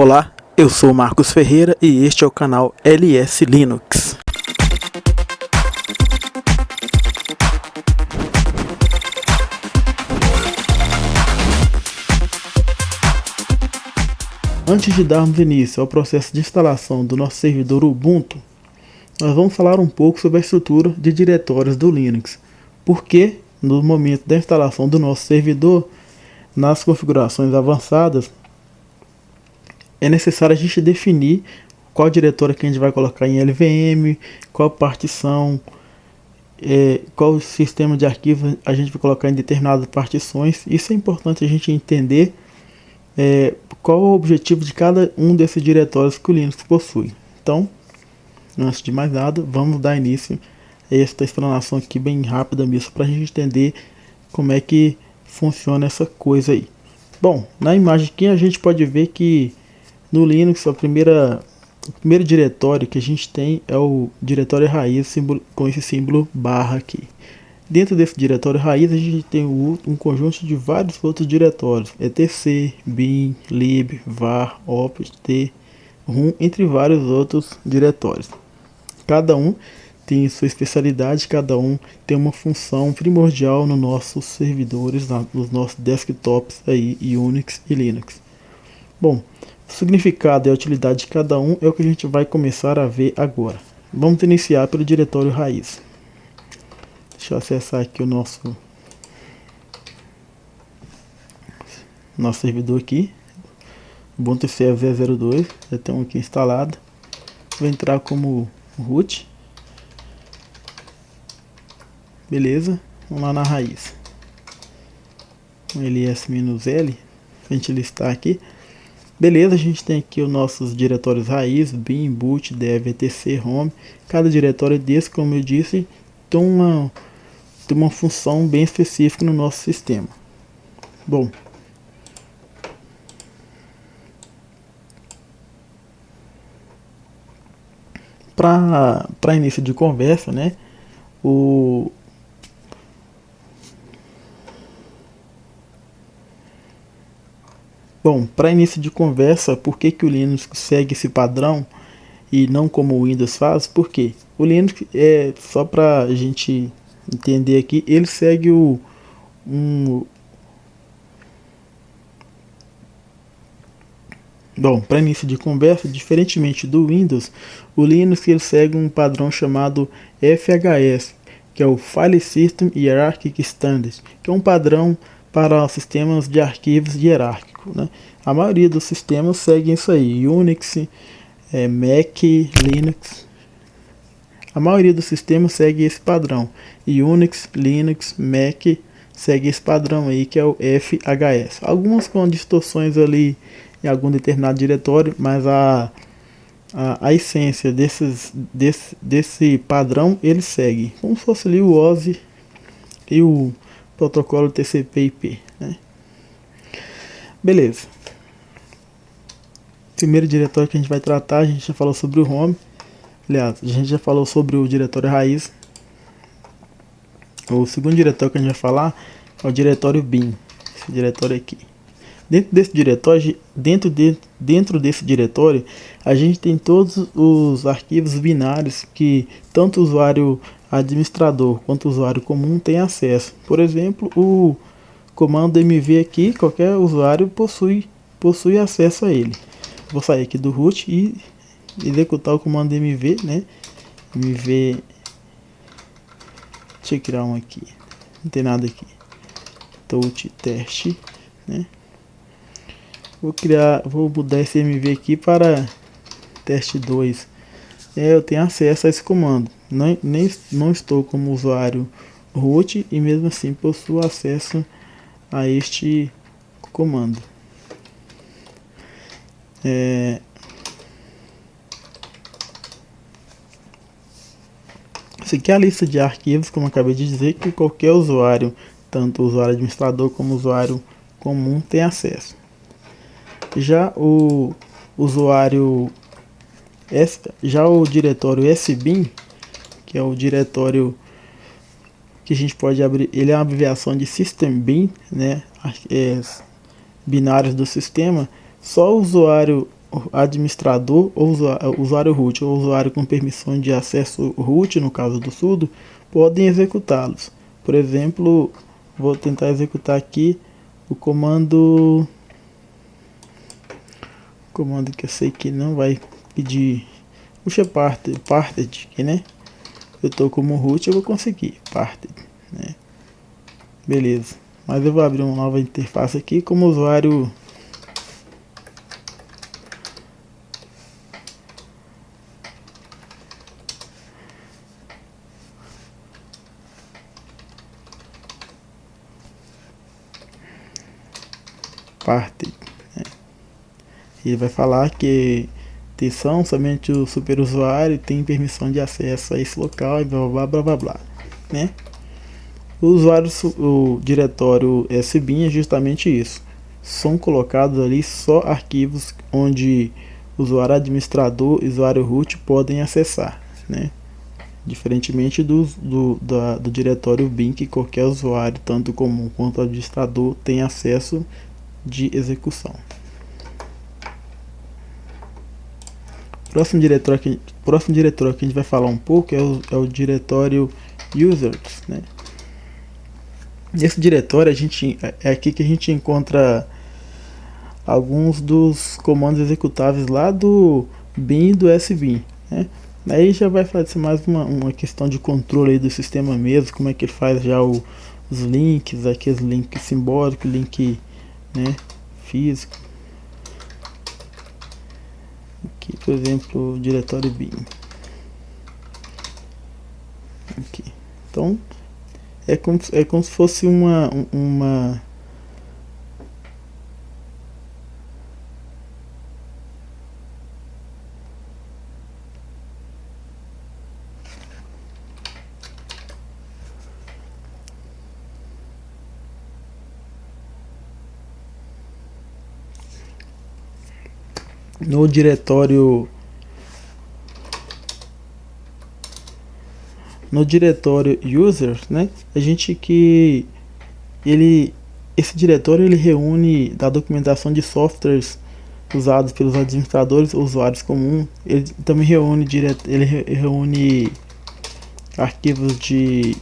Olá, eu sou o Marcos Ferreira e este é o canal LS Linux. Antes de darmos início ao processo de instalação do nosso servidor Ubuntu, nós vamos falar um pouco sobre a estrutura de diretórios do Linux, porque no momento da instalação do nosso servidor, nas configurações avançadas, é necessário a gente definir qual diretório que a gente vai colocar em LVM, qual partição, qual sistema de arquivos a gente vai colocar em determinadas partições. Isso é importante a gente entender qual o objetivo de cada um desses diretórios que o Linux possui. Então, antes de mais nada, vamos dar início a esta explanação aqui bem rápida mesmo, para a gente entender como é que funciona essa coisa aí. Bom, na imagem aqui a gente pode ver que no Linux o primeiro diretório que a gente tem é o diretório raiz com esse símbolo barra aqui. Dentro desse diretório raiz a gente tem um conjunto de vários outros diretórios, etc, bin, lib, var, opt, rum, entre vários outros diretórios. Cada um tem sua especialidade, cada um tem uma função primordial nos nossos servidores, nos nossos desktops aí, Unix e Linux. Bom, o significado e a utilidade de cada um é o que a gente vai começar a ver agora. Vamos iniciar pelo diretório raiz. Deixa eu acessar aqui o nosso servidor aqui, Ubuntu CE 0.02, já tem um aqui instalado. Vou entrar como root. Beleza, vamos lá na raiz. ls-l, a gente listar aqui. Beleza, a gente tem aqui os nossos diretórios raiz, bin, boot, dev, etc, home. Cada diretório desse, como eu disse, tem uma função bem específica no nosso sistema. Bom, para início de conversa, né, para início de conversa, por que o Linux segue esse padrão e não como o Windows faz? Por quê? O Linux, só para a gente entender aqui, ele segue para início de conversa, diferentemente do Windows, o Linux ele segue um padrão chamado FHS, que é o File System Hierarchic Standard, que é um padrão para sistemas de arquivos hierárquicos, né? A maioria dos sistemas seguem isso aí, Unix, Mac, Linux. A maioria dos sistemas segue esse padrão. Unix, Linux, Mac segue esse padrão aí, que é o FHS. Algumas com distorções ali em algum determinado diretório, mas a essência desse padrão ele segue, como se fosse ali o OSI e o protocolo TCP/IP, né? Beleza. Primeiro diretório que a gente vai tratar, a gente já falou sobre o home. Aliás, a gente já falou sobre o diretório raiz. O segundo diretório que a gente vai falar é o diretório bin, esse diretório aqui. Dentro desse diretório, a gente tem todos os arquivos binários que tanto o usuário administrador quanto o usuário comum tem acesso. Por exemplo, o comando mv aqui, qualquer usuário possui acesso a ele. Vou sair aqui do root e executar o comando mv, né? Mv, deixa eu criar um aqui, não tem nada aqui. Touch teste, né? Vou mudar esse mv aqui para teste 2. Eu tenho acesso a esse comando. Não estou como usuário root e mesmo assim possuo acesso a este comando. Essa aqui é a lista de arquivos, como eu acabei de dizer, que qualquer usuário, tanto o usuário administrador como o usuário comum, tem acesso. Já o diretório sbin, que é o diretório que a gente pode abrir, ele é uma abreviação de System Bin, né? Binários do sistema. Só o usuário administrador ou usuário root ou usuário com permissão de acesso root, no caso do sudo, podem executá-los. Por exemplo, vou tentar executar aqui o comando que eu sei que não vai pedir. Puxa parted aqui, né? Eu tô como root, eu vou conseguir parted, né? Beleza. Mas eu vou abrir uma nova interface aqui como usuário parted, né? E vai falar que somente o superusuário tem permissão de acesso a esse local e blá blá blá blá blá, né? O diretório sbin é justamente isso. São colocados ali só arquivos onde o usuário administrador e o usuário root podem acessar, né? Diferentemente do diretório bin, que qualquer usuário, tanto comum quanto administrador, tem acesso de execução. Próximo diretório que a gente vai falar um pouco é o diretório users, né? Nesse diretório é aqui que a gente encontra alguns dos comandos executáveis lá do bin e do sbin, né? Aí já vai fazer mais uma questão de controle aí do sistema mesmo, como é que ele faz já os links, aqueles links simbólicos, link, né, físico. Aqui, por exemplo, o diretório bin. Aqui. Então, é como se fosse uma no diretório users, né? A gente esse diretório ele reúne da documentação de softwares usados pelos administradores ou usuários comuns. Ele também reúne arquivos de